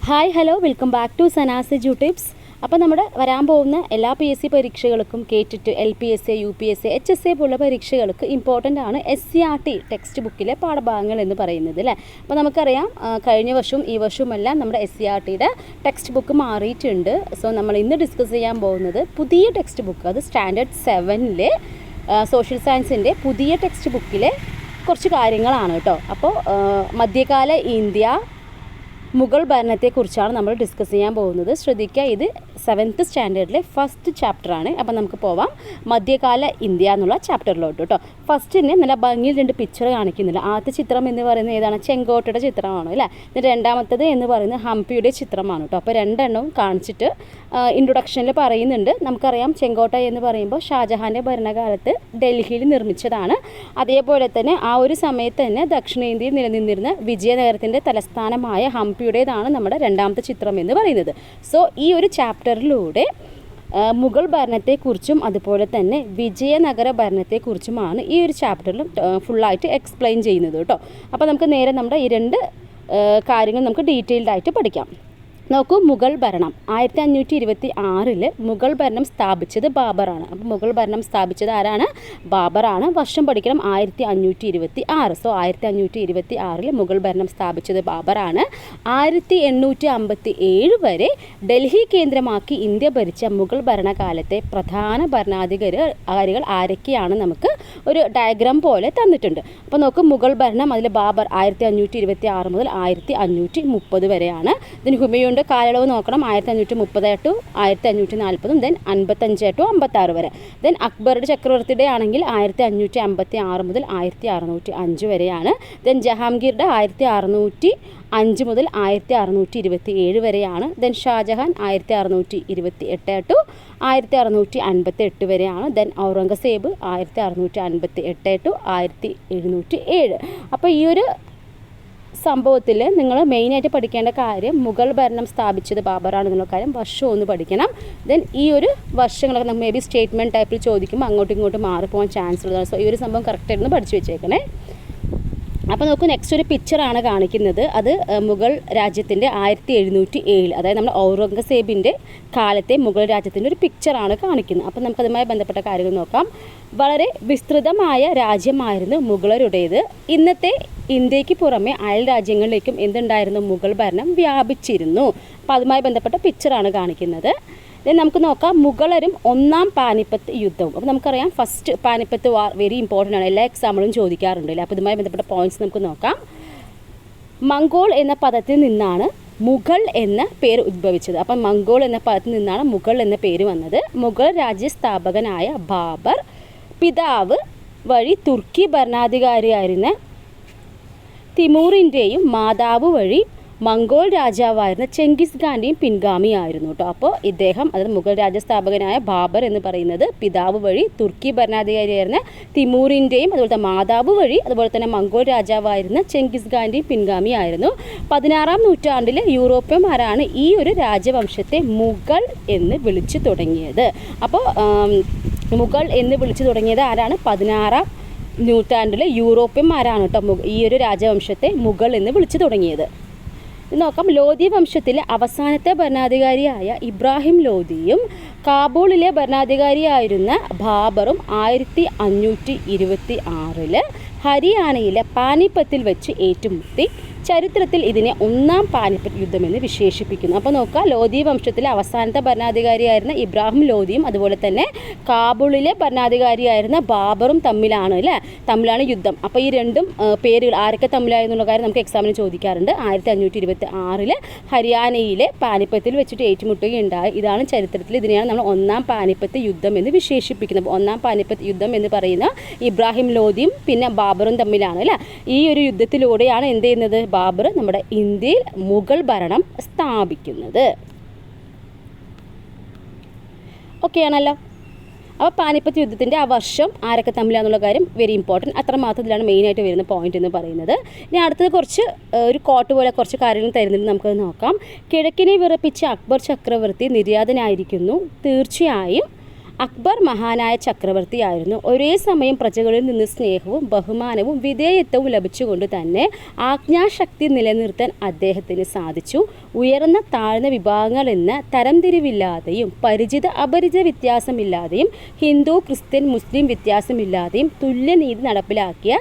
Hi hello welcome back to Sanas YouTubes. അപ്പോൾ നമ്മുടെ വരാൻ പോകുന്ന എല്ലാ PSC പരീക്ഷകൾക്കും കേട്ടിട്ട് LPSA, UPSA, HSA പോലുള്ള പരീക്ഷകൾക്ക് ഇമ്പോർട്ടൻ്റ് ആണ് SCERT ടെക്സ്റ്റ് ബുക്കിലെ പാഠഭാഗങ്ങൾ എന്ന് പറയുന്നത് അല്ലേ. അപ്പോൾ നമുക്കറിയാം കഴിഞ്ഞ വർഷവും ഈ വർഷവുമെല്ലാം നമ്മുടെ SCERTയുടെ ടെക്സ്റ്റ് ബുക്ക് മാറിയിട്ടുണ്ട്. സോ നമ്മൾ ഇന്ന് ഡിസ്കസ് ചെയ്യാൻ പോകുന്നത് പുതിയ ടെക്സ്റ്റ് ബുക്ക്, അത് സ്റ്റാൻഡേർഡ് 7-ലെ സോഷ്യൽ സയൻസിൻ്റെ പുതിയ ടെക്സ്റ്റ് ബുക്കിലെ കുറച്ച് കാര്യങ്ങളാണ് കേട്ടോ. അപ്പോൾ മധ്യകാല ഇന്ത്യ, മുഗൾ ഭരണത്തെക്കുറിച്ചാണ് നമ്മൾ ഡിസ്കസ് ചെയ്യാൻ പോകുന്നത്. ശ്രദ്ധിക്കുക, ഇത് 7th സ്റ്റാൻഡേർഡിലെ ഫസ്റ്റ് ചാപ്റ്ററാണ്. അപ്പോൾ നമുക്ക് പോവാം മധ്യകാല ഇന്ത്യ എന്നുള്ള ചാപ്റ്ററിലോട്ട് കേട്ടോ. ഫസ്റ്റിന് നല്ല ഭംഗിയിൽ 2 പിക്ചർ കാണിക്കുന്നില്ല. ആദ്യത്തെ ചിത്രം എന്ന് പറയുന്നത് ഏതാണ്? ചെങ്കോട്ടയുടെ ചിത്രമാണ് അല്ലേ. എന്നിട്ട് രണ്ടാമത്തത് എന്ന് പറയുന്നത് ഹംപിയുടെ ചിത്രമാണ് കേട്ടോ. അപ്പോൾ രണ്ടെണ്ണവും കാണിച്ചിട്ട് ഇൻട്രൊഡക്ഷനിൽ പറയുന്നുണ്ട്. നമുക്കറിയാം ചെങ്കോട്ട എന്ന് പറയുമ്പോൾ ഷാജഹാൻ്റെ ഭരണകാലത്ത് ഡൽഹിയിൽ നിർമ്മിച്ചതാണ്. അതേപോലെ തന്നെ ആ ഒരു സമയത്ത് തന്നെ ദക്ഷിണേന്ത്യയിൽ നിലനിന്നിരുന്ന വിജയനഗരത്തിൻ്റെ തലസ്ഥാനമായ ഹംപിയുടേതാണ് നമ്മുടെ രണ്ടാമത്തെ ചിത്രം എന്ന് പറയുന്നത്. സോ ഈ ഒരു ചാപ്റ്ററിലൂടെ മുഗൾ ഭരണത്തെക്കുറിച്ചും അതുപോലെ തന്നെ വിജയനഗര ഭരണത്തെക്കുറിച്ചുമാണ് ഈ ഒരു ചാപ്റ്ററിൽ ഫുള്ളായിട്ട് എക്സ്പ്ലെയിൻ ചെയ്യുന്നത് കേട്ടോ. അപ്പോൾ നമുക്ക് നേരെ നമ്മുടെ ഈ 2 കാര്യങ്ങൾ നമുക്ക് ഡീറ്റെയിൽഡായിട്ട് പഠിക്കാം. നോക്കൂ, മുഗൾ ഭരണം 1526 മുഗൾ ഭരണം സ്ഥാപിച്ചത് ബാബറാണ്. അപ്പോൾ മുഗൾ ഭരണം സ്ഥാപിച്ചത് ആരാണ്? ബാബറാണ്. വർഷം പഠിക്കണം 1526. സോ 1526 മുഗൾ ഭരണം സ്ഥാപിച്ചത് ബാബറാണ്. 1857 വരെ ഡൽഹി കേന്ദ്രമാക്കി ഇന്ത്യ ഭരിച്ച മുഗൾ ഭരണകാലത്തെ പ്രധാന ഭരണാധികാരികൾ ആരൊക്കെയാണ് നമുക്ക് ഒരു ഡയഗ്രാം പോലെ തന്നിട്ടുണ്ട്. അപ്പോൾ നോക്കും, മുഗൾ ഭരണം അതിൽ ബാബർ 1526 മുതൽ 1530 വരെയാണ്. ഇതിന് ഹുമയൂണിൻ്റെ കാലയളവ് നോക്കണം, 1530 ടു 1540, ദെൻ 55 ടു 56 വരെ. ദെൻ അക്ബറുടെ ചക്രവർത്തിയുടെ ആണെങ്കിൽ 1556 മുതൽ 1605 വരെയാണ്. ദെൻ ജഹാംഗീറുടെ 1605 മുതൽ 1627 വരെയാണ്. ദെൻ ഷാജഹാൻ 1628 ടു 1658 വരെയാണ്. Then Aurangzeb 1658 to 1707. അപ്പോൾ ഈ ഒരു സംഭവത്തിൽ നിങ്ങൾ മെയിനായിട്ട് പഠിക്കേണ്ട കാര്യം മുഗൾ ഭരണം സ്ഥാപിച്ചത് ബാബറാണെന്നുള്ള കാര്യം വർഷം ഒന്ന് പഠിക്കണം. ദെൻ ഈ ഒരു വർഷങ്ങളൊക്കെ നമുക്ക് മേ ബി സ്റ്റേറ്റ്മെൻറ്റ് ടൈപ്പിൽ ചോദിക്കുമ്പോൾ അങ്ങോട്ടും ഇങ്ങോട്ടും മാറിപ്പോകാൻ ചാൻസ് ഉള്ളതാണ്. സോ ഈ ഒരു സംഭവം കറക്റ്റായിട്ടൊന്ന് പഠിച്ചു വെച്ചേക്കണേ. അപ്പോൾ നമുക്ക് നെക്സ്റ്റ് ഒരു പിക്ചറാണ് കാണിക്കുന്നത്. അത് മുഗൾ രാജ്യത്തിൻ്റെ 1707, അതായത് നമ്മുടെ ഔറംഗസേബിൻ്റെ കാലത്തെ മുഗൾ രാജ്യത്തിൻ്റെ ഒരു പിക്ചറാണ് കാണിക്കുന്നത്. അപ്പോൾ നമുക്കതുമായി ബന്ധപ്പെട്ട കാര്യങ്ങൾ നോക്കാം. വളരെ വിസ്തൃതമായ രാജ്യമായിരുന്നു മുഗളരുടേത്. ഇന്നത്തെ ഇന്ത്യക്ക് പുറമെ അയൽ രാജ്യങ്ങളിലേക്കും എന്തുണ്ടായിരുന്നു? മുഗൾ ഭരണം വ്യാപിച്ചിരുന്നു. അപ്പോൾ അതുമായി ബന്ധപ്പെട്ട പിക്ചറാണ് കാണിക്കുന്നത്. നമുക്ക് നോക്കാം, മുഗളരും ഒന്നാം പാനിപ്പത്ത് യുദ്ധവും. അപ്പോൾ നമുക്കറിയാം ഫസ്റ്റ് പാനിപ്പത്ത് വാർ വെരി ഇമ്പോർട്ടൻ്റ് ആണ്, എല്ലാ എക്സാമ്പിളും ചോദിക്കാറുണ്ട്. അപ്പോൾ ഇതുമായി ബന്ധപ്പെട്ട പോയിന്റ്സ് നമുക്ക് നോക്കാം. മംഗോൾ എന്ന പദത്തിൽ നിന്നാണ് മുഗൾ എന്ന പേര് ഉദ്ഭവിച്ചത്. അപ്പം മംഗോൾ എന്ന പദത്തിൽ നിന്നാണ് മുഗൾ എന്ന പേര് വന്നത്. മുഗൾ രാജ്യസ്ഥാപകനായ ബാബർ പിതാവ് വഴി തുർക്കി ഭരണാധികാരിയായിരുന്ന തിമൂറിൻ്റെയും മാതാവ് വഴി മംഗോൾ രാജാവായിരുന്ന ചെങ്കിസ് ഖാൻ്റെയും പിൻഗാമിയായിരുന്നു കേട്ടോ. അപ്പോൾ ഇദ്ദേഹം, അതായത് മുഗൾ രാജ്യസ്ഥാപകനായ ബാബർ എന്ന് പറയുന്നത് പിതാവ് വഴി തുർക്കി ഭരണാധികാരിയായിരുന്ന തിമൂറിൻ്റെയും അതുപോലെ തന്നെ മാതാവ് വഴി അതുപോലെ തന്നെ മംഗോൾ രാജാവായിരുന്ന ചെങ്കിസ് ഖാൻ്റെയും പിൻഗാമിയായിരുന്നു. 16-ാം നൂറ്റാണ്ടിൽ യൂറോപ്യന്മാരാണ് ഈ ഒരു രാജവംശത്തെ മുഗൾ എന്ന് വിളിച്ചു തുടങ്ങിയത്. അപ്പോൾ മുഗൾ എന്ന് വിളിച്ചു തുടങ്ങിയത് ആരാണ്? 16-ാം നൂറ്റാണ്ടിൽ യൂറോപ്യന്മാരാണ് കേട്ടോ ഈ ഒരു രാജവംശത്തെ മുഗൾ എന്ന് വിളിച്ചു തുടങ്ങിയത്. നോക്കാം, ലോധി വംശത്തിലെ അവസാനത്തെ ഭരണാധികാരിയായ ഇബ്രാഹിം ലോധിയും കാബൂളിലെ ഭരണാധികാരിയായിരുന്ന ബാബറും 1526 ഹരിയാനയിലെ പാനിപ്പത്തിൽ വെച്ച് ഏറ്റുമുട്ടി. ചരിത്രത്തിൽ ഇതിനെ ഒന്നാം പാനിപ്പത്ത് യുദ്ധമെന്ന് വിശേഷിപ്പിക്കുന്നു. അപ്പോൾ നോക്കുക, ലോധി വംശത്തിലെ അവസാനത്തെ ഭരണാധികാരിയായിരുന്ന ഇബ്രാഹിം ലോധിയും അതുപോലെ തന്നെ കാബൂളിലെ ഭരണാധികാരിയായിരുന്ന ബാബറും തമ്മിലാണ് യുദ്ധം. അപ്പോൾ ഈ രണ്ടും പേരുകൾ ആരൊക്കെ തമ്മിലായെന്നുള്ള കാര്യം നമുക്ക് എക്സാമിന് ചോദിക്കാറുണ്ട്. 1526 ഹരിയാനയിലെ പാനിപ്പത്തിൽ വെച്ചിട്ട് ഏറ്റുമുട്ടുകയുണ്ടായി. ഇതാണ് ചരിത്രത്തിൽ, ഇതിനെയാണ് നമ്മൾ ഒന്നാം പാനിപ്പത്ത് യുദ്ധം എന്ന് വിശേഷിപ്പിക്കുന്നത്. ഒന്നാം പാനിപ്പത്ത് യുദ്ധം എന്ന് പറയുന്ന ഇബ്രാഹിം ലോധിയും പിന്നെ ബാബറും തമ്മിലാണ് ഈ ഒരു യുദ്ധത്തിലൂടെയാണ് എന്ത് ചെയ്യുന്നത്? ബാബർ നമ്മുടെ ഇന്ത്യയിൽ മുഗൾ ഭരണം സ്ഥാപിക്കുന്നത്. ഓക്കെ ആണല്ലോ. അപ്പോൾ പാനിപ്പത്ത് യുദ്ധത്തിൻ്റെ ആ വർഷം ആരൊക്കെ തമ്മിലാന്നുള്ള കാര്യം വെരി ഇമ്പോർട്ടൻറ്റ്. അത്ര മാത്രത്തിലാണ് മെയിനായിട്ട് വരുന്ന പോയിന്റ് എന്ന് പറയുന്നത്. ഇനി അടുത്തത് കുറച്ച് ഒരു കോട്ട് പോലെ കുറച്ച് കാര്യങ്ങൾ തരുന്നുണ്ട്, നമുക്കത് നോക്കാം. കിഴക്കിനെ വിറപ്പിച്ച അക്ബർ ചക്രവർത്തി നിര്യാതനായിരിക്കുന്നു. തീർച്ചയായും അക്ബർ മഹാനായ ചക്രവർത്തിയായിരുന്നു. ഒരേ സമയം പ്രജകളിൽ നിന്ന് സ്നേഹവും ബഹുമാനവും വിധേയത്വവും ലഭിച്ചുകൊണ്ട് തന്നെ ആജ്ഞാശക്തി നിലനിർത്താൻ അദ്ദേഹത്തിന് സാധിച്ചു. ഉയർന്ന താഴ്ന്ന വിഭാഗങ്ങളെന്ന തരംതിരിവില്ലാതെയും പരിചിത അപരിചിത വ്യത്യാസമില്ലാതെയും ഹിന്ദു ക്രിസ്ത്യൻ മുസ്ലിം വ്യത്യാസമില്ലാതെയും തുല്യനീതി നടപ്പിലാക്കിയ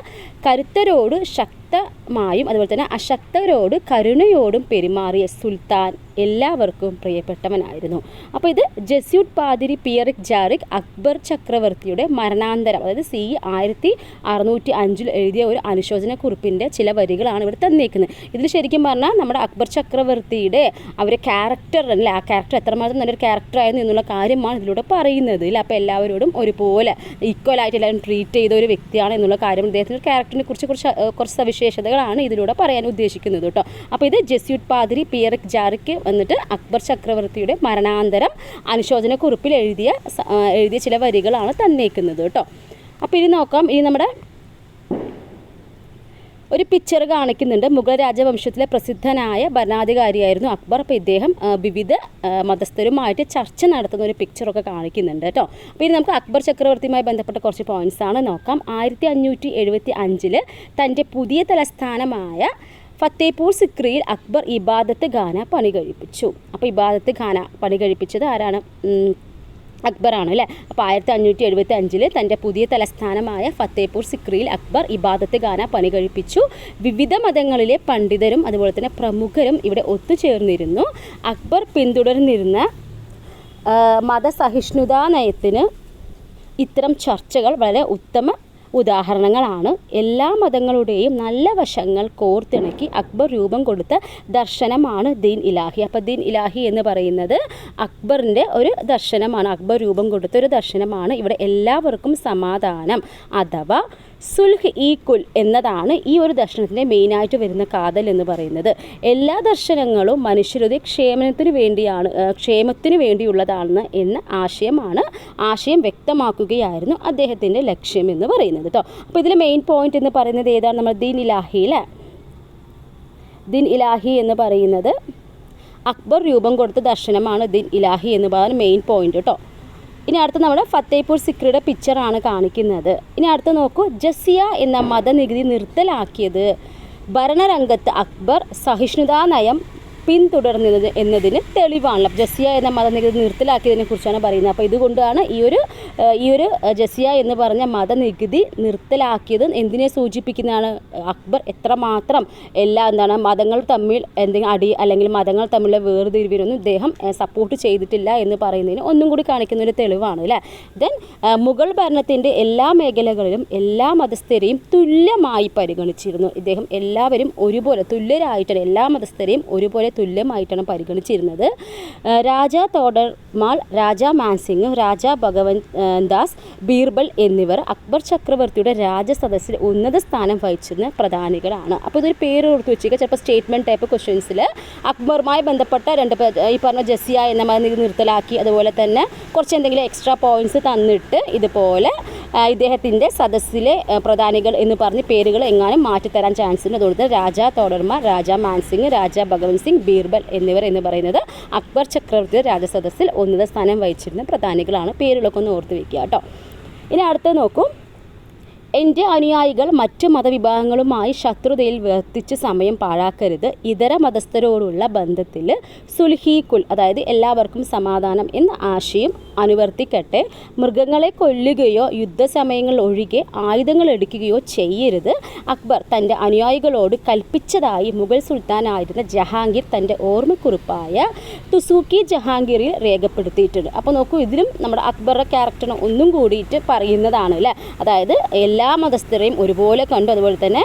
കരുത്തരോട് ശക്തമായും അതുപോലെ തന്നെ അശക്തരോട് കരുണയോടും പെരുമാറിയ സുൽത്താൻ എല്ലാവർക്കും പ്രിയപ്പെട്ടവനായിരുന്നു. അപ്പോൾ ഇത് ജസ്യൂട്ട് പാതിരി പിയറിക് ജാറിക് അക്ബർ ചക്രവർത്തിയുടെ മരണാന്തരം, അതായത് CE 1605 എഴുതിയ ഒരു അനുശോചന കുറിപ്പിൻ്റെ ചില വരികളാണ് ഇവിടെ തന്നേക്കുന്നത്. ഇതിൽ ശരിക്കും പറഞ്ഞാൽ നമ്മുടെ അക്ബർ ചക്രവർത്തിയുടെ അവരെ ക്യാരക്ടർ അല്ല, ആ ക്യാരക്ടർ എത്രമാത്രം നല്ലൊരു ക്യാരക്ടറായിരുന്നു എന്നുള്ള കാര്യമാണ് ഇതിലൂടെ പറയുന്നത് ഇല്ല. അപ്പോൾ എല്ലാവരോടും ഒരുപോലെ ഈക്വലായിട്ട് എല്ലാവരും ട്രീറ്റ് ചെയ്ത ഒരു വ്യക്തിയാണ് എന്നുള്ള കാര്യം, അദ്ദേഹത്തിൻ്റെ ക്യാരക്ടറിനെ കുറിച്ച് കുറച്ച് സവിശേഷതകളാണ് ഇതിലൂടെ പറയാൻ ഉദ്ദേശിക്കുന്നത് കേട്ടോ. അപ്പോൾ ഇത് ജസ്യൂട്ട് പാതിരി പിയറിക് ജാറിക് വന്നിട്ട് അക്ബർ ചക്രവർത്തിയുടെ മരണാന്തരം അനുശോചന കുറിപ്പിൽ എഴുതിയ ചില വരികളാണ് തന്നേക്കുന്നത് കേട്ടോ. അപ്പോൾ ഇനി നോക്കാം. ഇനി നമ്മുടെ ഒരു പിക്ചർ കാണിക്കുന്നുണ്ട്. മുഗൾ രാജവംശത്തിലെ പ്രസിദ്ധനായ ഭരണാധികാരിയായിരുന്നു അക്ബർ. അപ്പോൾ ഇദ്ദേഹം വിവിധ മതസ്ഥരുമായിട്ട് ചർച്ച നടത്തുന്ന ഒരു പിക്ചറൊക്കെ കാണിക്കുന്നുണ്ട് കേട്ടോ. അപ്പോൾ ഇനി നമുക്ക് അക്ബർ ചക്രവർത്തിയുമായി ബന്ധപ്പെട്ട കുറച്ച് പോയിൻറ്റ്സാണ് നോക്കാം. 1575 തൻ്റെ പുതിയ തലസ്ഥാനമായ ഫത്തേപൂർ സിക്രിയിൽ അക്ബർ ഇബാദത്ത് ഖാന പണി കഴിപ്പിച്ചു. അപ്പോൾ ഇബാദത്ത് ഖാന പണി കഴിപ്പിച്ചത് ആരാണ്? അക്ബറാണ് അല്ലേ. അപ്പോൾ 1575 തൻ്റെ പുതിയ തലസ്ഥാനമായ ഫത്തേപൂർ സിക്രിയിൽ അക്ബർ ഇബാദത്ത് ഖാന പണി കഴിപ്പിച്ചു. വിവിധ മതങ്ങളിലെ പണ്ഡിതരും അതുപോലെ തന്നെ പ്രമുഖരും ഇവിടെ ഒത്തുചേർന്നിരുന്നു. അക്ബർ പിന്തുടർന്നിരുന്ന മതസഹിഷ്ണുതാ നയത്തിന് ഇത്തരം ചർച്ചകൾ വളരെ ഉത്തമ ഉദാഹരണങ്ങളാണ്. എല്ലാ മതങ്ങളുടെയും നല്ല വശങ്ങൾ കോർത്തിണക്കി അക്ബർ രൂപം കൊടുത്ത ദർശനമാണ് ദീൻ ഇലാഹി. അപ്പോൾ ദീൻ ഇലാഹി എന്ന് പറയുന്നത് അക്ബറിൻ്റെ ഒരു ദർശനമാണ്, അക്ബർ രൂപം കൊടുത്ത ഒരു ദർശനമാണ്. ഇവിടെ എല്ലാവർക്കും സമാധാനം അഥവാ സുൽഹ് ഈ കുൽ എന്നതാണ് ഈ ഒരു ദർശനത്തിൻ്റെ മെയിനായിട്ട് വരുന്ന കാതൽ എന്ന് പറയുന്നത്. എല്ലാ ദർശനങ്ങളും മനുഷ്യരുടെ ക്ഷേമത്തിന് വേണ്ടിയുള്ളതാണ് എന്ന ആശയം വ്യക്തമാക്കുകയായിരുന്നു അദ്ദേഹത്തിൻ്റെ ലക്ഷ്യം എന്ന് പറയുന്നത് കേട്ടോ. അപ്പോൾ ഇതിൽ മെയിൻ പോയിന്റ് എന്ന് പറയുന്നത് ഏതാണ്? നമ്മൾ ദീൻ ഇലാഹി എന്ന് പറയുന്നത് അക്ബർ രൂപം കൊടുത്ത ദർശനമാണ് ദീൻ ഇലാഹി എന്ന് പറയുന്ന മെയിൻ പോയിന്റ് കേട്ടോ. ഇനി അടുത്ത് നമ്മുടെ ഫത്തേപൂർ സിക്രിയുടെ പിക്ചറാണ് കാണിക്കുന്നത്. ഇനി അടുത്ത് നോക്കൂ. ജസിയ എന്ന മതനികുതി നിർത്തലാക്കിയത് ഭരണരംഗത്ത് അക്ബർ സഹിഷ്ണുതാ നയം പിന്തുടർന്നത് എന്നതിന് തെളിവാണല്ലോ. ജസിയ എന്ന മതനികുതി നിർത്തലാക്കിയതിനെ കുറിച്ചാണ് പറയുന്നത്. അപ്പോൾ ഇതുകൊണ്ടാണ് ഈ ഒരു ജസിയ എന്ന് പറഞ്ഞ മതനികുതി നിർത്തലാക്കിയത് എന്തിനെ സൂചിപ്പിക്കുന്നതാണ്? അക്ബർ എത്രമാത്രം മതങ്ങൾ തമ്മിൽ എന്തെങ്കിലും അടി അല്ലെങ്കിൽ മതങ്ങൾ തമ്മിലുള്ള വേർതിരിവിനൊന്നും ഇദ്ദേഹം സപ്പോർട്ട് ചെയ്തിട്ടില്ല എന്ന് പറയുന്നതിന് ഒന്നും കൂടി കാണിക്കുന്ന ഒരു തെളിവാണ് അല്ലേ. ദെൻ മുഗൾ ഭരണത്തിൻ്റെ എല്ലാ മേഖലകളിലും എല്ലാ മതസ്ഥരെയും തുല്യമായി പരിഗണിച്ചിരുന്നു. ഇദ്ദേഹം എല്ലാവരും ഒരുപോലെ തുല്യരായിട്ടാണ്, എല്ലാ മതസ്ഥരെയും ഒരുപോലെ തുല്യമായിട്ടാണ് പരിഗണിച്ചിരുന്നത്. രാജാ തോഡർമാൾ, രാജാ മാൻസിംഗ്, രാജാ ഭഗവൻ ദാസ്, ബീർബൽ എന്നിവർ അക്ബർ ചക്രവർത്തിയുടെ രാജസദസ്സിൽ ഉന്നത സ്ഥാനം വഹിച്ചിരുന്ന പ്രധാനികളാണ്. അപ്പോൾ ഇതൊരു പേര് ഓർത്ത് വെച്ചിരിക്കുക. ചിലപ്പോൾ സ്റ്റേറ്റ്മെൻറ്റ് ടൈപ്പ് ക്വസ്റ്റ്യൻസിൽ അക്ബറുമായി ബന്ധപ്പെട്ട ഈ പറഞ്ഞ ജസിയ എന്ന മതനികുതി നിർത്തലാക്കി, അതുപോലെ തന്നെ കുറച്ച് എന്തെങ്കിലും എക്സ്ട്രാ പോയിൻറ്റ്സ് തന്നിട്ട് ഇതുപോലെ ഇദ്ദേഹത്തിൻ്റെ സദസ്സിലെ പ്രധാനികൾ എന്ന് പറഞ്ഞ് പേരുകൾ എങ്ങാനും മാറ്റിത്തരാൻ ചാൻസ് ഉണ്ട്. അതുകൊണ്ട് രാജാ തോഡർമാർ, രാജാ മാൻസിംഗ്, രാജാ ഭഗവൻ സിംഗ്, ബീർബൽ എന്നിവർ എന്ന് പറയുന്നത് അക്ബർ ചക്രവർത്തിയുടെ രാജസദസ്സിൽ ഉന്നത സ്ഥാനം വഹിച്ചിരുന്ന പ്രധാനികളാണ്. പേരുകളൊക്കെ ഒന്ന് ഓർത്ത് വയ്ക്കുക കേട്ടോ. ഇനി അടുത്ത് നോക്കൂ. എൻ്റെ അനുയായികൾ മറ്റ് മതവിഭാഗങ്ങളുമായി ശത്രുതയിൽ വർത്തിച്ച് സമയം പാഴാക്കരുത്. ഇതര മതസ്ഥരോടുള്ള ബന്ധത്തിൽ സുൽഹീകുൽ, അതായത് എല്ലാവർക്കും സമാധാനം എന്ന ആശയം അനുവർത്തിക്കട്ടെ. മൃഗങ്ങളെ കൊല്ലുകയോ യുദ്ധസമയങ്ങൾ ഒഴികെ ആയുധങ്ങൾ എടുക്കുകയോ ചെയ്യരുത്. അക്ബർ തൻ്റെ അനുയായികളോട് കൽപ്പിച്ചതായി മുഗൾ സുൽത്താനായിരുന്ന ജഹാംഗീർ തൻ്റെ ഓർമ്മക്കുറിപ്പായ തുസൂക്കി ജഹാംഗീറിൽ രേഖപ്പെടുത്തിയിട്ടുണ്ട്. അപ്പോൾ നോക്കൂ, ഇതിലും നമ്മുടെ അക്ബറുടെ ക്യാരക്ടറിനെ ഒന്നും കൂടിയിട്ട് പറയുന്നതാണ് അല്ലേ. അതായത് എല്ലാ മതസ്ഥരെയും ഒരുപോലെ കണ്ടു, അതുപോലെ തന്നെ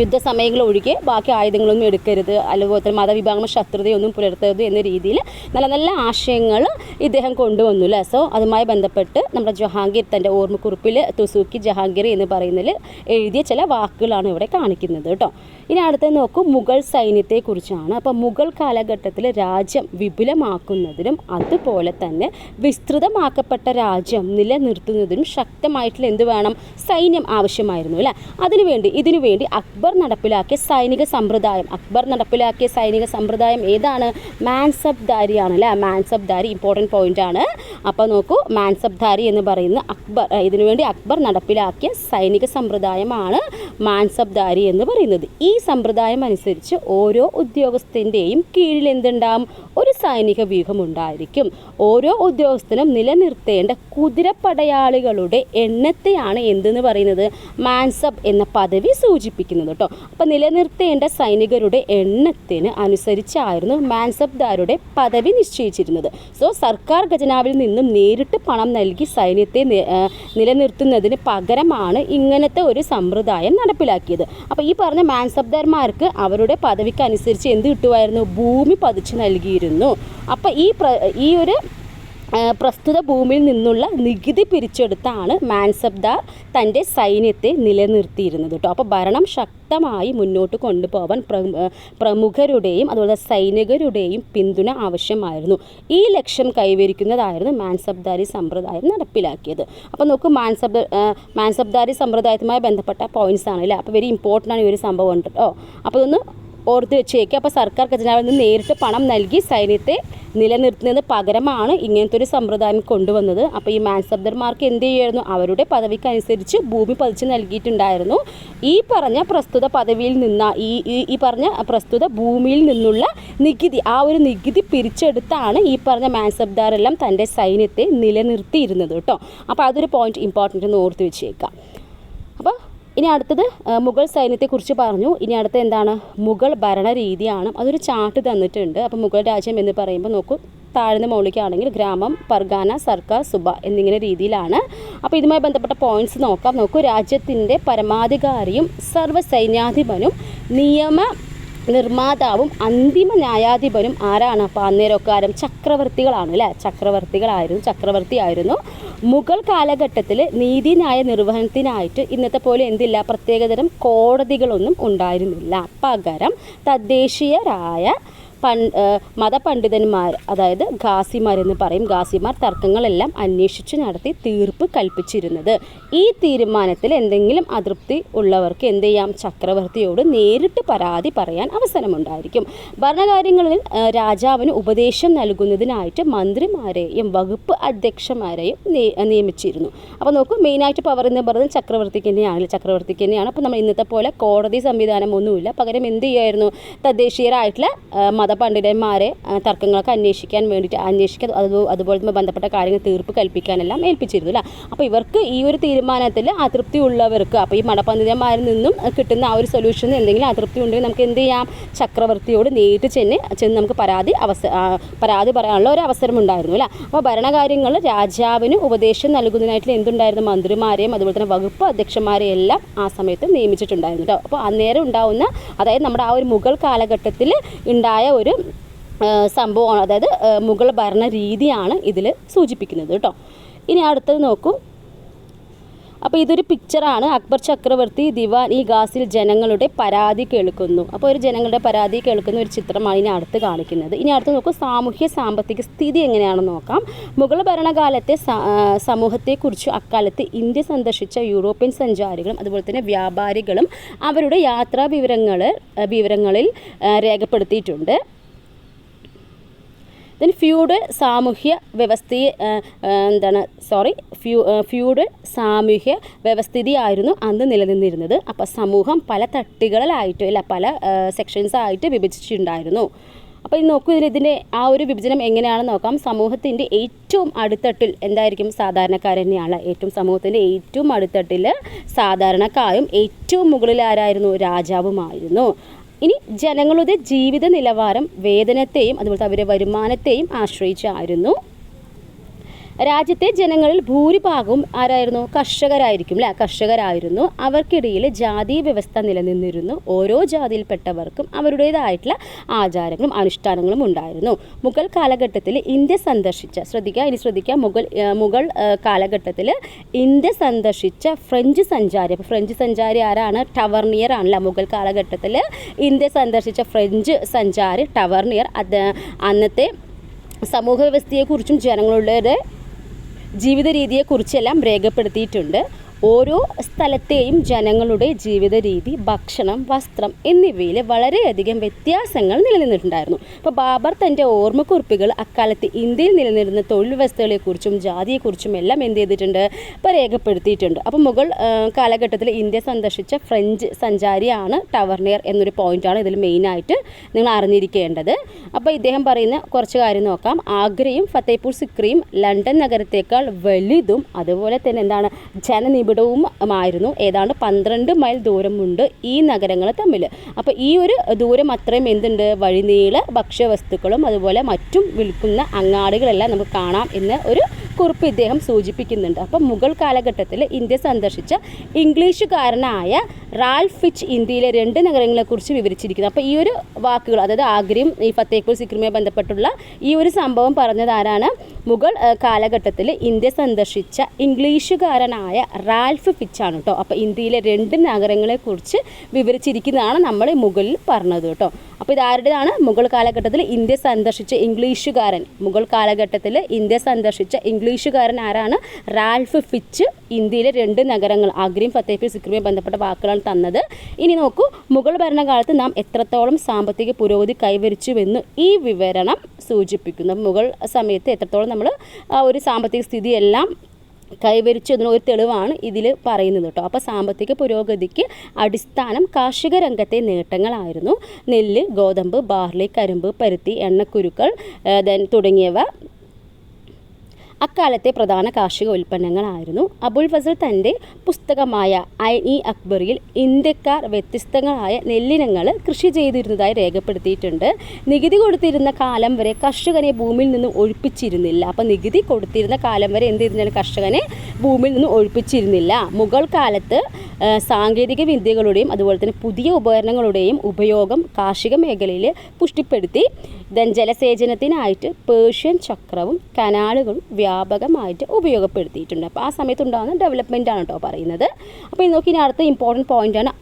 യുദ്ധസമയങ്ങൾ ഒഴികെ ബാക്കി ആയുധങ്ങളൊന്നും എടുക്കരുത്, അതുപോലെ തന്നെ മതവിഭാഗം ശത്രുതയൊന്നും പുലർത്തരുത് എന്ന രീതിയിൽ നല്ല നല്ല ആശയങ്ങൾ ഇദ്ദേഹം കൊണ്ടുവന്നു അല്ലേ. സോ അതുമായി ബന്ധപ്പെട്ട് നമ്മുടെ ജഹാംഗീർ തൻ്റെ ഓർമ്മക്കുറിപ്പിൽ തുസൂക്കി ജഹാംഗീർ എന്ന് പറയുന്നതിൽ എഴുതിയ ചില വാക്കുകളാണ് ഇവിടെ കാണിക്കുന്നത് കേട്ടോ. ഇനി അടുത്ത് നോക്കൂ, മുഗൾ സൈന്യത്തെക്കുറിച്ചാണ്. അപ്പോൾ മുഗൾ കാലഘട്ടത്തിൽ രാജ്യം വിപുലമാക്കുന്നതിനും അതുപോലെ തന്നെ വിസ്തൃതമാക്കപ്പെട്ട രാജ്യം നിലനിർത്തുന്നതിനും ശക്തമായിട്ടുള്ള എന്ത് വേണം? സൈന്യം ആവശ്യമായിരുന്നു അല്ലേ. ഇതിനുവേണ്ടി അക്ബർ നടപ്പിലാക്കിയ സൈനിക സമ്പ്രദായം ഏതാണ്? മാൻസബ്ദാരിയാണ് അല്ലേ? മാൻസബ്ദാരി ഇമ്പോർട്ടൻറ്റ് പോയിൻ്റ് ആണ്. അപ്പോൾ നോക്കൂ, മാൻസബ്ദാരി എന്ന് പറയുന്ന ഇതിനുവേണ്ടി അക്ബർ നടപ്പിലാക്കിയ സൈനിക സമ്പ്രദായമാണ് മാൻസബ്ദാരി എന്ന് പറയുന്നത്. ഈ സമ്പ്രദായം അനുസരിച്ച് ഓരോ ഉദ്യോഗസ്ഥൻ്റെയും കീഴിൽ എന്തുണ്ടാകും? ഒരു സൈനിക വ്യൂഹം ഉണ്ടായിരിക്കും. ഓരോ ഉദ്യോഗസ്ഥനും നിലനിർത്തേണ്ട കുതിരപ്പടയാളികളുടെ എണ്ണത്തെയാണ് എന്തെന്ന് പറയുന്നത്? മാൻസബ് എന്ന പദവി സൂചിപ്പിക്കുന്നത് കേട്ടോ. അപ്പോൾ നിലനിർത്തേണ്ട സൈനികരുടെ എണ്ണത്തിന് അനുസരിച്ചായിരുന്നു മാൻസബ്ദാരുടെ പദവി നിശ്ചയിച്ചിരുന്നത്. സോ സർക്കാർ ഖജനാവിൽ നിന്നും നേരിട്ട് പണം നൽകി സൈന്യത്തെ നിലനിർത്തുന്നതിന് പകരമാണ് ഇങ്ങനത്തെ ഒരു സമ്പ്രദായം നടപ്പിലാക്കിയത്. അപ്പോൾ ഈ പറഞ്ഞ മാൻസബ്ദാർമാർക്ക് അവരുടെ പദവിക്ക് അനുസരിച്ച് എന്ത് കിട്ടുമായിരുന്നു? ഭൂമി പതിച്ചു നൽകിയിരുന്നു. അപ്പോൾ ഈ ഒരു പ്രസ്തുത ഭൂമിയിൽ നിന്നുള്ള നികുതി പിരിച്ചെടുത്താണ് മാൻസബ്ദാർ തൻ്റെ സൈന്യത്തെ നിലനിർത്തിയിരുന്നത് കേട്ടോ. അപ്പോൾ ഭരണം ശക്തമായി മുന്നോട്ട് കൊണ്ടുപോകാൻ പ്രമുഖരുടെയും അതുപോലെ സൈനികരുടെയും പിന്തുണ ആവശ്യമായിരുന്നു. ഈ ലക്ഷ്യം കൈവരിക്കുന്നതായിരുന്നു മാൻസബ്ദാരി സമ്പ്രദായം നടപ്പിലാക്കിയത്. അപ്പോൾ നോക്കൂ, മാൻസബ്ദാരി സമ്പ്രദായവുമായി ബന്ധപ്പെട്ട പോയിന്റ്സ് ആണല്ലേ. അപ്പോൾ വെരി ഇമ്പോർട്ടൻ്റ് ആണ് ഈ ഒരു സംഭവം ഉണ്ട് കേട്ടോ. അപ്പോൾ ഇതൊന്ന് ഓർത്ത് വെച്ചേക്കുക. അപ്പോൾ സർക്കാർ ഖജനാവിൽ നിന്ന് നേരിട്ട് പണം നൽകി സൈന്യത്തെ നിലനിർത്തുന്നതിന് പകരമാണ് ഇങ്ങനത്തെ ഒരു സമ്പ്രദായം കൊണ്ടുവന്നത്. അപ്പോൾ ഈ മാൻസബ്ദർമാർക്ക് എന്ത് ചെയ്യുമായിരുന്നു? അവരുടെ പദവിക്കനുസരിച്ച് ഭൂമി പതിച്ച് നൽകിയിട്ടുണ്ടായിരുന്നു. ഈ പറഞ്ഞ പ്രസ്തുത പദവിയിൽ നിന്ന് ഈ പറഞ്ഞ പ്രസ്തുത ഭൂമിയിൽ നിന്നുള്ള നികുതി, ആ ഒരു നികുതി പിരിച്ചെടുത്താണ് ഈ പറഞ്ഞ മാൻസബ്ദാരെല്ലാം തൻ്റെ സൈന്യത്തെ നിലനിർത്തിയിരുന്നത് കേട്ടോ. അപ്പോൾ അതൊരു പോയിന്റ് ഇമ്പോർട്ടൻ്റ് എന്ന് ഓർത്ത് വെച്ചേക്കാം. അപ്പോൾ ഇനി അടുത്തത് മുഗൾ സൈന്യത്തെക്കുറിച്ച് പറഞ്ഞു. ഇനി അടുത്ത എന്താണ്? മുഗൾ ഭരണരീതിയാണ്. അതൊരു ചാർട്ട് തന്നിട്ടുണ്ട്. അപ്പോൾ മുഗൾ രാജ്യം എന്ന് പറയുമ്പോൾ നോക്കൂ, താഴ്ന്ന മൗലികയാണെങ്കിൽ ഗ്രാമം, പർഗാന, സർക്കാർ, സുബ എന്നിങ്ങനെ രീതിയിലാണ്. അപ്പോൾ ഇതുമായി ബന്ധപ്പെട്ട പോയിന്റ്സ് നോക്കാം. നോക്കൂ, രാജ്യത്തിൻ്റെ പരമാധികാരിയും സർവ്വസൈന്യാധിപനും നിയമ നിർമ്മാതാവും അന്തിമ ന്യായാധിപനും ആരാണ്? അപ്പോൾ അന്നേരക്കാരും ചക്രവർത്തികളാണ് അല്ലേ? ചക്രവർത്തിയായിരുന്നു. മുഗൾ കാലഘട്ടത്തിൽ നീതിന്യായ നിർവഹണത്തിനായിട്ട് ഇന്നത്തെ പോലെ എന്തില്ല? പ്രത്യേകതരം കോടതികളൊന്നും ഉണ്ടായിരുന്നില്ല. പകരം തദ്ദേശീയരായ മതപണ്ഡിതന്മാർ, അതായത് ഗാസിമാരെന്ന് പറയും, ഗാസിമാർ തർക്കങ്ങളെല്ലാം അന്വേഷിച്ച് നടത്തി തീർപ്പ് കൽപ്പിച്ചിരുന്നത്. ഈ തീരുമാനത്തിൽ എന്തെങ്കിലും അതൃപ്തി ഉള്ളവർക്ക് എന്ത് ചെയ്യാം? ചക്രവർത്തിയോട് നേരിട്ട് പരാതി പറയാൻ അവസരമുണ്ടായിരിക്കും. ഭരണകാര്യങ്ങളിൽ രാജാവിന് ഉപദേശം നൽകുന്നതിനായിട്ട് മന്ത്രിമാരെയും വകുപ്പ് അധ്യക്ഷന്മാരെയും നിയമിച്ചിരുന്നു. അപ്പോൾ നോക്കൂ, മെയിനായിട്ട് പവർ എന്ന് പറയുന്നത് ചക്രവർത്തിക്ക് തന്നെയാണ്. അപ്പോൾ നമ്മൾ ഇന്നത്തെ പോലെ കോടതി സംവിധാനമൊന്നുമില്ല. പകരം എന്ത് ചെയ്യുമായിരുന്നു? തദ്ദേശീയരായിട്ടുള്ള മതപണ്ഡിതന്മാരെ തർക്കങ്ങളൊക്കെ അന്വേഷിക്കാൻ അതുപോലെ തന്നെ ബന്ധപ്പെട്ട കാര്യങ്ങൾ തീർപ്പ് കൽപ്പിക്കാനെല്ലാം ഏൽപ്പിച്ചിരുന്നു അല്ലേ. അപ്പോൾ ഇവർക്ക് ഈ ഒരു തീരുമാനത്തിൽ അതൃപ്തി ഉള്ളവർക്ക്, അപ്പോൾ ഈ മതപണ്ഡിതന്മാരിൽ നിന്നും കിട്ടുന്ന ആ ഒരു സൊല്യൂഷന് എന്തെങ്കിലും അതൃപ്തി ഉണ്ടെങ്കിൽ നമുക്ക് എന്ത് ചെയ്യാം? ചക്രവർത്തിയോട് നേരിട്ട് ചെന്ന് നമുക്ക് പരാതി പറയാനുള്ള ഒരു അവസരം ഉണ്ടായിരുന്നു അല്ലേ. അപ്പോൾ ഭരണകാര്യങ്ങൾ രാജാവിന് ഉപദേശം നൽകുന്നതിനായിട്ടുള്ള എന്തുണ്ടായിരുന്നു? മന്ത്രിമാരെയും അതുപോലെ തന്നെ വകുപ്പ് അധ്യക്ഷന്മാരെയും എല്ലാം ആ സമയത്ത് നിയമിച്ചിട്ടുണ്ടായിരുന്നു കേട്ടോ. അപ്പോൾ അന്നേരം ഉണ്ടാവുന്ന, അതായത് നമ്മുടെ ആ ഒരു മുഗൾ കാലഘട്ടത്തിൽ ഉണ്ടായ ഒരു സംഭവമാണ്, അതായത് മുഗൾ ഭരണ രീതിയാണ് ഇതിൽ സൂചിപ്പിക്കുന്നത് കേട്ടോ. ഇനി അടുത്തത് നോക്കൂ. അപ്പോൾ ഇതൊരു പിക്ചറാണ്. അക്ബർ ചക്രവർത്തി ദിവാൻ ഇ ഗാസിൽ ജനങ്ങളുടെ പരാതി കേൾക്കുന്നു. അപ്പോൾ ഒരു ജനങ്ങളുടെ പരാതി കേൾക്കുന്ന ഒരു ചിത്രമാണ് ഇനി അടുത്ത് കാണിക്കുന്നത്. ഇനി അടുത്ത് നോക്കൂ, സാമൂഹ്യ സാമ്പത്തിക സ്ഥിതി എങ്ങനെയാണെന്ന് നോക്കാം. മുഗൾ ഭരണകാലത്തെ സമൂഹത്തെക്കുറിച്ച് അക്കാലത്ത് ഇന്ത്യ സന്ദർശിച്ച യൂറോപ്യൻ സഞ്ചാരികളും അതുപോലെ തന്നെ വ്യാപാരികളും അവരുടെ യാത്രാ വിവരങ്ങളിൽ രേഖപ്പെടുത്തിയിട്ടുണ്ട്. ഫ്യൂഡൽ സാമൂഹ്യ വ്യവസ്ഥിതിയായിരുന്നു അന്ന് നിലനിന്നിരുന്നത്. അപ്പോൾ സമൂഹം പല തട്ടുകളിലായിട്ട് പല സെക്ഷൻസ് ആയിട്ട് വിഭജിച്ചിട്ടുണ്ടായിരുന്നു. അപ്പോൾ ഇത് നോക്കൂ, ഇതിൻ്റെ ആ ഒരു വിഭജനം എങ്ങനെയാണെന്ന് നോക്കാം. സമൂഹത്തിൻ്റെ ഏറ്റവും അടിത്തട്ടിൽ എന്തായിരിക്കും? സാധാരണക്കാരൻ തന്നെയാണ്. സമൂഹത്തിൻ്റെ ഏറ്റവും അടിത്തട്ടിൽ സാധാരണക്കാരും ഏറ്റവും മുകളിൽ ആരായിരുന്നു? രാജാവുമായിരുന്നു. ഇനി ജനങ്ങളുടെ ജീവിത നിലവാരം വേതനത്തെയും അതുപോലെ അവരുടെ വരുമാനത്തെയും ആശ്രയിച്ചായിരുന്നു. രാജ്യത്തെ ജനങ്ങളിൽ ഭൂരിഭാഗവും ആരായിരുന്നു? കർഷകരായിരുന്നു. അവർക്കിടയിൽ ജാതി വ്യവസ്ഥ നിലനിന്നിരുന്നു. ഓരോ ജാതിയിൽപ്പെട്ടവർക്കും അവരുടേതായിട്ടുള്ള ആചാരങ്ങളും അനുഷ്ഠാനങ്ങളും ഉണ്ടായിരുന്നു. മുഗൾ കാലഘട്ടത്തിൽ ഇന്ത്യ ശ്രദ്ധിക്കുക, മുഗൾ കാലഘട്ടത്തിൽ ഇന്ത്യ സന്ദർശിച്ച ഫ്രഞ്ച് സഞ്ചാരി ആരാണ്? ടവർണിയർ ആണല്ലോ. മുഗൾ കാലഘട്ടത്തിൽ ഇന്ത്യ സന്ദർശിച്ച ഫ്രഞ്ച് സഞ്ചാരി ടവർണിയർ അന്നത്തെ സമൂഹ വ്യവസ്ഥയെക്കുറിച്ചും ജനങ്ങളുടെ ജീവിത രീതിയെക്കുറിച്ചെല്ലാം രേഖപ്പെടുത്തിയിട്ടുണ്ട്. ഓരോ സ്ഥലത്തെയും ജനങ്ങളുടെ ജീവിത രീതി, ഭക്ഷണം, വസ്ത്രം എന്നിവയിൽ വളരെയധികം വ്യത്യാസങ്ങൾ നിലനിന്നിട്ടുണ്ടായിരുന്നു. അപ്പോൾ ബാബർ തൻ്റെ ഓർമ്മക്കുറിപ്പുകൾ അക്കാലത്ത് ഇന്ത്യയിൽ നിലനിന്നിരുന്ന തൊഴിൽ വ്യവസ്ഥകളെക്കുറിച്ചും ജാതിയെക്കുറിച്ചും എല്ലാം എന്ത് ചെയ്തിട്ടുണ്ട്, ഇപ്പോൾ രേഖപ്പെടുത്തിയിട്ടുണ്ട്. അപ്പോൾ മുഗൾ കാലഘട്ടത്തിൽ ഇന്ത്യ സന്ദർശിച്ച ഫ്രഞ്ച് സഞ്ചാരിയാണ് ടവർണിയർ എന്നൊരു പോയിൻ്റാണ് ഇതിൽ മെയിനായിട്ട് നിങ്ങൾ അറിഞ്ഞിരിക്കേണ്ടത്. അപ്പോൾ ഇദ്ദേഹം പറയുന്ന കുറച്ച് കാര്യം നോക്കാം. ആഗ്രയും ഫത്തേപൂർ സിക്രിയും ലണ്ടൻ നഗരത്തേക്കാൾ വലുതും അതുപോലെ തന്നെ എന്താണ് ജനനിബിഡവുമായിരുന്നു. ഏതാണ്ട് 12 മൈൽ ദൂരമുണ്ട് ഈ നഗരങ്ങൾ തമ്മിൽ. അപ്പോൾ ഈ ഒരു ദൂരം അത്രയും എന്തുണ്ട്, വഴിനീള ഭക്ഷ്യവസ്തുക്കളും അതുപോലെ മറ്റും വിൽക്കുന്ന അങ്ങാടികളെല്ലാം നമുക്ക് കാണാം എന്ന് ഒരു കുറിപ്പ് ഇദ്ദേഹം സൂചിപ്പിക്കുന്നുണ്ട്. അപ്പം മുഗൾ കാലഘട്ടത്തിൽ ഇന്ത്യ സന്ദർശിച്ച ഇംഗ്ലീഷുകാരനായ റാൽഫ് ഫിച്ച് ഇന്ത്യയിലെ 2 നഗരങ്ങളെക്കുറിച്ച് വിവരിച്ചിരിക്കുന്നു. അപ്പോൾ ഈ ഒരു വാക്കുകൾ, അതായത് ആഗ്രയും ഈ ഫത്തേപൂർ സിക്രിയുമായി ബന്ധപ്പെട്ടുള്ള ഈ ഒരു സംഭവം പറഞ്ഞത് ആരാണ്? മുഗൾ കാലഘട്ടത്തിൽ ഇന്ത്യ സന്ദർശിച്ച ഇംഗ്ലീഷുകാരനായ റാൽഫ് ഫിച്ചാണ് കേട്ടോ. അപ്പോൾ ഇന്ത്യയിലെ 2 നഗരങ്ങളെക്കുറിച്ച് വിവരിച്ചിരിക്കുന്നതാണ് നമ്മൾ മുകളിൽ പറഞ്ഞത് കേട്ടോ. അപ്പോൾ ഇതാരുടേതാണ്? മുഗൾ കാലഘട്ടത്തിൽ ഇന്ത്യ സന്ദർശിച്ച ഇംഗ്ലീഷുകാരൻ. മുഗൾ കാലഘട്ടത്തിൽ ഇന്ത്യ സന്ദർശിച്ച ഇംഗ്ലീഷുകാരൻ ആരാണ്? റാൽഫ് ഫിച്ച് ഇന്ത്യയിലെ 2 നഗരങ്ങൾ ആഗ്രയും ഫത്തേപൂർ സിക്രിയുമായി ബന്ധപ്പെട്ട വാക്കുകളാണ് തന്നത്. ഇനി നോക്കൂ, മുഗൾ ഭരണകാലത്ത് നാം എത്രത്തോളം സാമ്പത്തിക പുരോഗതി കൈവരിച്ചുവെന്ന് ഈ വിവരണം സൂചിപ്പിക്കുന്നു. മുഗൾ സമയത്ത് എത്രത്തോളം നമ്മൾ ആ ഒരു സാമ്പത്തിക സ്ഥിതിയെല്ലാം കൈവരിച്ചു എന്നൊരു തെളിവാണ് ഇതിൽ പറയുന്നത് കേട്ടോ. അപ്പോൾ സാമ്പത്തിക പുരോഗതിക്ക് അടിസ്ഥാനം കാർഷിക രംഗത്തെ നേട്ടങ്ങളായിരുന്നു. നെല്ല്, ഗോതമ്പ്, ബാർലി, കരിമ്പ്, പരുത്തി, എണ്ണക്കുരുക്കൾ തുടങ്ങിയവ അക്കാലത്തെ പ്രധാന കാർഷിക ഉൽപ്പന്നങ്ങളായിരുന്നു. അബുൽ ഫസൽ തൻ്റെ പുസ്തകമായ ഐൻ അക്ബറിയിൽ ഇന്ത്യക്കാർ വ്യത്യസ്തങ്ങളായ നെല്ലിനങ്ങൾ കൃഷി ചെയ്തിരുന്നതായി രേഖപ്പെടുത്തിയിട്ടുണ്ട്. നികുതി കൊടുത്തിരുന്ന കാലം വരെ കർഷകനെ ഭൂമിയിൽ നിന്നും ഒഴിപ്പിച്ചിരുന്നില്ല. അപ്പോൾ നികുതി കൊടുത്തിരുന്ന കാലം വരെ എന്ത് ചെയ്തിരുന്നില്ല, കർഷകനെ ഭൂമിയിൽ നിന്നും ഒഴിപ്പിച്ചിരുന്നില്ല. മുഗൾ കാലത്ത് സാങ്കേതിക വിദ്യകളുടെയും അതുപോലെ തന്നെ പുതിയ ഉപകരണങ്ങളുടെയും ഉപയോഗം കാർഷിക മേഖലയിൽ പുഷ്ടിപ്പെടുത്തി. ജലസേചനത്തിനായിട്ട് പേർഷ്യൻ ചക്രവും കനാലുകളും വ്യാപകമായിട്ട് ഉപയോഗപ്പെടുത്തിയിട്ടുണ്ട്. അപ്പോൾ ആ സമയത്ത് ഉണ്ടാകുന്ന ഡെവലപ്മെൻറ്റാണ് കേട്ടോ പറയുന്നത്. അപ്പോൾ ഇത് നോക്കി, ഇനി അടുത്ത ഇമ്പോർട്ടൻറ്റ് പോയിൻ്റാണ്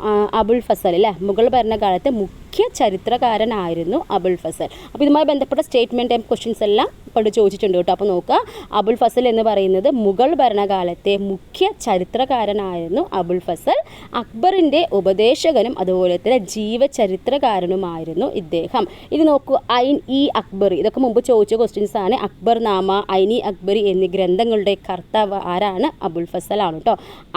അബുൽ ഫസൽ അല്ലേ. മുഗൾ ഭരണകാലത്തെ മുഖ്യ ചരിത്രകാരനായിരുന്നു അബുൽ ഫസൽ. അപ്പോൾ ഇതുമായി ബന്ധപ്പെട്ട സ്റ്റേറ്റ്മെൻറ്റ് ക്വസ്റ്റ്യൻസ് എല്ലാം പണ്ട് ചോദിച്ചിട്ടുണ്ട് കേട്ടോ. അപ്പോൾ നോക്കുക, അബുൽ ഫസൽ എന്ന് പറയുന്നത് മുഗൾ ഭരണകാലത്തെ മുഖ്യ ചരിത്രകാരനായിരുന്നു അബുൽ ഫസൽ. അക്ബറിൻ്റെ ഉപദേശകനും അതുപോലെ തന്നെ ജീവചരിത്രകാരനുമായിരുന്നു ഇദ്ദേഹം. ഇത് നോക്കൂ, ഐൻ അക്ബറി, ഇതൊക്കെ മുമ്പ് ചോദിച്ച ക്വസ്റ്റ്യൻസ് ആണ്. അക്ബർ നാമ, ഐൻ അക്ബറി എന്നീ ഗ്രന്ഥങ്ങളുടെ കർത്താവ് ആരാണ്? അബുൽ ഫസൽ ആണ് കേട്ടോ.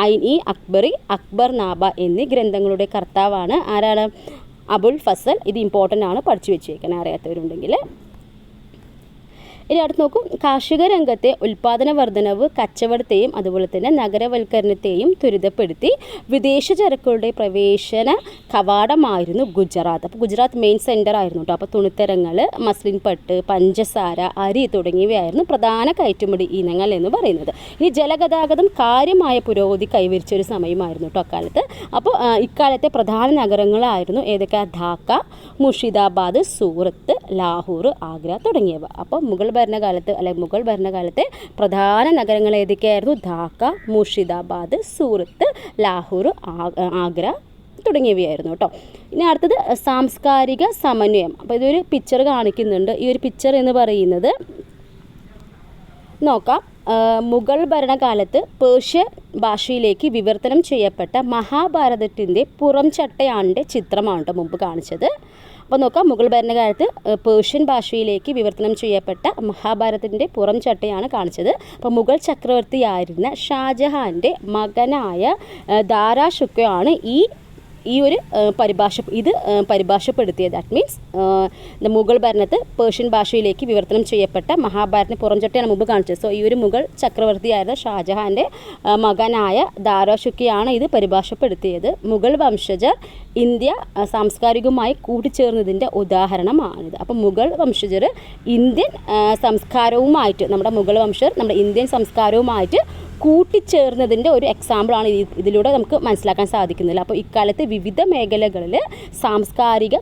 ഐൻ അക്ബറി, അക്ബർ നാമ എന്നീ ഗ്രന്ഥങ്ങളുടെ കർത്താവാണ് ആരാണ്? അബുൽ ഫസൽ. ഇത് ഇമ്പോർട്ടൻ്റ് ആണ്, പഠിച്ചു വെച്ചേക്കണം അറിയാത്തവരുണ്ടെങ്കിൽ. ഇനി അടുത്ത് നോക്കും, കാർഷിക രംഗത്തെ ഉൽപ്പാദന വർധനവ് കച്ചവടത്തെയും അതുപോലെ തന്നെ നഗരവൽക്കരണത്തെയും ത്വരിതപ്പെടുത്തി. വിദേശ ചരക്കുകളുടെ പ്രവേശന കവാടമായിരുന്നു ഗുജറാത്ത്. അപ്പോൾ ഗുജറാത്ത് മെയിൻ സെൻറ്റർ ആയിരുന്നു കേട്ടോ. അപ്പോൾ തുണിത്തരങ്ങൾ, മസ്ലിൻ പട്ട്, പഞ്ചസാര, അരി തുടങ്ങിയവയായിരുന്നു പ്രധാന കയറ്റുമതി ഇനങ്ങൾ എന്ന് പറയുന്നത്. ഇനി ജലഗതാഗതം കാര്യമായ പുരോഗതി കൈവരിച്ച ഒരു സമയമായിരുന്നു കേട്ടോ അക്കാലത്ത്. അപ്പോൾ ഇക്കാലത്തെ പ്രധാന നഗരങ്ങളായിരുന്നു ഏതൊക്കെ? ധാക്ക, മുർഷിദാബാദ്, സൂറത്ത്, ലാഹോർ, ആഗ്ര തുടങ്ങിയവ. അപ്പോൾ മുഗൾ ഭരണകാലത്തെ പ്രധാന നഗരങ്ങൾ ഏതൊക്കെയായിരുന്നു? ധാക്ക, മുർഷിദാബാദ്, സൂറത്ത്, ലാഹോർ, ആഗ്ര തുടങ്ങിയവയായിരുന്നു കേട്ടോ. ഇനി അടുത്തത് സാംസ്കാരിക സമന്വയം. അപ്പോൾ ഇതൊരു പിക്ചർ കാണിക്കുന്നുണ്ട്. ഈ ഒരു പിക്ചർ എന്ന് പറയുന്നത് നോക്കാം, മുഗൾ ഭരണകാലത്ത് പേർഷ്യൻ ഭാഷയിലേക്ക് വിവർത്തനം ചെയ്യപ്പെട്ട മഹാഭാരതത്തിൻ്റെ പുറംചട്ടയാണിൻ്റെ ചിത്രമാണ് കേട്ടോ മുമ്പ് കാണിച്ചത്. അപ്പോൾ നോക്കാം, മുഗൾ ഭരണകാലത്ത് പേർഷ്യൻ ഭാഷയിലേക്ക് വിവർത്തനം ചെയ്യപ്പെട്ട മഹാഭാരതത്തിൻ്റെ പുറംചട്ടയാണ് കാണിച്ചത്. അപ്പോൾ മുഗൾ ചക്രവർത്തിയായിരുന്ന ഷാജഹാൻ്റെ മകനായ ദാരാ ഷുക്കയാണ് ഈ ഒരു പരിഭാഷപ്പെടുത്തിയത്. ദാറ്റ് മീൻസ് മുഗൾ ഭരണത്ത് പേർഷ്യൻ ഭാഷയിലേക്ക് വിവർത്തനം ചെയ്യപ്പെട്ട മഹാഭാരതത്തിന് പുറംചട്ടയാണ് മുമ്പ് കാണിച്ചത്. സോ ഈ ഒരു മുഗൾ ചക്രവർത്തിയായിരുന്ന ഷാജഹാൻ്റെ മകനായ ദാരാഷുക്കിയാണ് ഇത് പരിഭാഷപ്പെടുത്തിയത്. മുഗൾ വംശജർ ഇന്ത്യ സാംസ്കാരികമായി കൂട്ടിച്ചേർന്നതിൻ്റെ ഉദാഹരണമാണിത്. അപ്പോൾ മുഗൾ വംശജർ ഇന്ത്യൻ സംസ്കാരവുമായിട്ട്, നമ്മുടെ ഇന്ത്യൻ സംസ്കാരവുമായിട്ട് കൂട്ടിച്ചേർന്നതിൻ്റെ ഒരു എക്സാമ്പിളാണ് ഇതിലൂടെ നമുക്ക് മനസ്സിലാക്കാൻ സാധിക്കുന്നില്ല. അപ്പോൾ ഇക്കാലത്ത് വിവിധ മേഖലകളിൽ സാംസ്കാരിക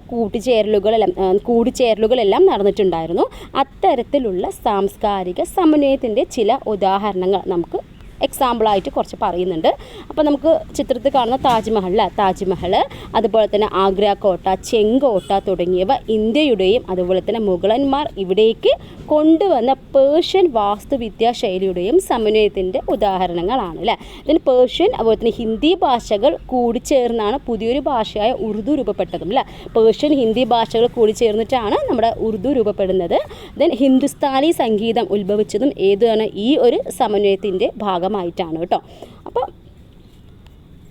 കൂടിച്ചേരലുകളെല്ലാം നടന്നിട്ടുണ്ടായിരുന്നു. അത്തരത്തിലുള്ള സാംസ്കാരിക സമന്വയത്തിൻ്റെ ചില ഉദാഹരണങ്ങൾ നമുക്ക് എക്സാമ്പിളായിട്ട് കുറച്ച് പറയുന്നുണ്ട്. അപ്പോൾ നമുക്ക് ചിത്രത്തിൽ കാണുന്ന താജ്മഹൽ, അതുപോലെ തന്നെ ആഗ്ര കോട്ട, ചെങ്കോട്ട തുടങ്ങിയവ ഇന്ത്യയുടെയും അതുപോലെ തന്നെ മുഗളന്മാർ ഇവിടേക്ക് കൊണ്ടുവന്ന പേർഷ്യൻ വാസ്തുവിദ്യാ ശൈലിയുടെയും സമന്വയത്തിൻ്റെ ഉദാഹരണങ്ങളാണ് അല്ലേ. ഇതിന് പേർഷ്യൻ അതുപോലെ തന്നെ ഹിന്ദി ഭാഷകൾ കൂടിച്ചേർന്നാണ് പുതിയൊരു ഭാഷയായ ഉറുദു രൂപപ്പെട്ടതും അല്ലേ. പേർഷ്യൻ ഹിന്ദി ഭാഷകൾ കൂടിച്ചേർന്നിട്ടാണ് നമ്മുടെ ഉറുദു രൂപപ്പെടുന്നത്. ദെൻ ഹിന്ദുസ്ഥാനി സംഗീതം ഉത്ഭവിച്ചതും ഏതാണ് ഈ ഒരു സമന്വയത്തിൻ്റെ ഭാഗമായിട്ടാണ് കേട്ടോ. അപ്പോൾ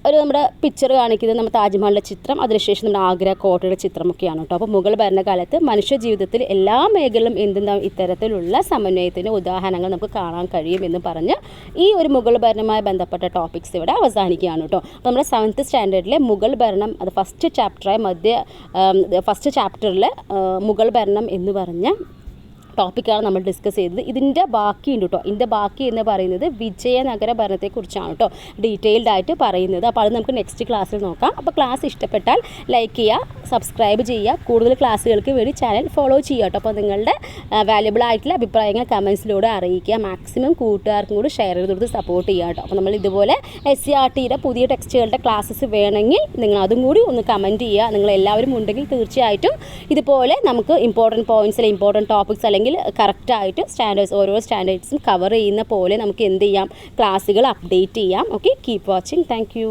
ഒരു നമ്മുടെ പിക്ചർ കാണിക്കുന്നത് നമ്മുടെ താജ്മഹലിൻ്റെ ചിത്രം, അതിനുശേഷം നമ്മുടെ ആഗ്ര കോട്ടയുടെ ചിത്രമൊക്കെയാണ് കേട്ടോ. അപ്പോൾ മുഗൾ ഭരണകാലത്ത് മനുഷ്യ ജീവിതത്തിൽ എല്ലാ മേഖലയിലും എന്തുണ്ടാവും ഇത്തരത്തിലുള്ള സമന്വയത്തിൻ്റെ ഉദാഹരണങ്ങൾ നമുക്ക് കാണാൻ കഴിയും എന്ന് പറഞ്ഞ് ഈ ഒരു മുഗൾ ഭരണവുമായി ബന്ധപ്പെട്ട ടോപ്പിക്സ് ഇവിടെ അവസാനിക്കുകയാണ് കേട്ടോ. അപ്പോൾ നമ്മുടെ 7th സ്റ്റാൻഡേർഡിലെ മുഗൾ ഭരണം അത് ഫസ്റ്റ് ചാപ്റ്ററിൽ മുഗൾ ഭരണം എന്ന് പറഞ്ഞ ടോപ്പിക്കാണ് നമ്മൾ ഡിസ്കസ് ചെയ്തത്. ഇതിൻ്റെ ബാക്കിയുണ്ട് കേട്ടോ. ഇതിൻ്റെ ബാക്കി എന്ന് പറയുന്നത് വിജയനഗര ഭരണത്തെക്കുറിച്ചാണ് കേട്ടോ ഡീറ്റെയിൽഡ് ആയിട്ട് പറയുന്നത്. അപ്പോൾ അത് നമുക്ക് നെക്സ്റ്റ് ക്ലാസ്സിൽ നോക്കാം. അപ്പോൾ ക്ലാസ് ഇഷ്ടപ്പെട്ടാൽ ലൈക്ക് ചെയ്യുക, സബ്സ്ക്രൈബ് ചെയ്യുക, കൂടുതൽ ക്ലാസ്സുകൾക്ക് വേണ്ടി ചാനൽ ഫോളോ ചെയ്യുക കേട്ടോ. അപ്പോൾ നിങ്ങളുടെ വാല്യുബിൾ ആയിട്ടുള്ള അഭിപ്രായങ്ങൾ കമൻസിലൂടെ അറിയിക്കുക. മാക്സിമം കൂട്ടുകാർക്കും കൂടി ഷെയർ ചെയ്ത് കൊടുത്ത് സപ്പോർട്ട് ചെയ്യുക കേട്ടോ. അപ്പോൾ നമ്മൾ ഇതുപോലെ SCERTയുടെ പുതിയ ടെക്സ്റ്റുകളുടെ ക്ലാസ്സസ് വേണമെങ്കിൽ നിങ്ങൾ അതും കൂടി ഒന്ന് കമൻറ്റ് ചെയ്യുക. നിങ്ങളെല്ലാവരും ഉണ്ടെങ്കിൽ തീർച്ചയായിട്ടും ഇതുപോലെ നമുക്ക് ഇമ്പോർട്ടൻറ്റ് പോയിൻറ്റ്സ് അല്ലെങ്കിൽ ഇമ്പോർട്ടൻറ്റ് ടോപ്പിക്സ് അല്ലെങ്കിൽ കറക്റ്റായിട്ട് ഓരോ സ്റ്റാൻഡേർഡ്സും കവർ ചെയ്യുന്ന പോലെ നമുക്ക് എന്ത് ചെയ്യാം, ക്ലാസ്സുകൾ അപ്ഡേറ്റ് ചെയ്യാം. Okay, keep watching. Thank you.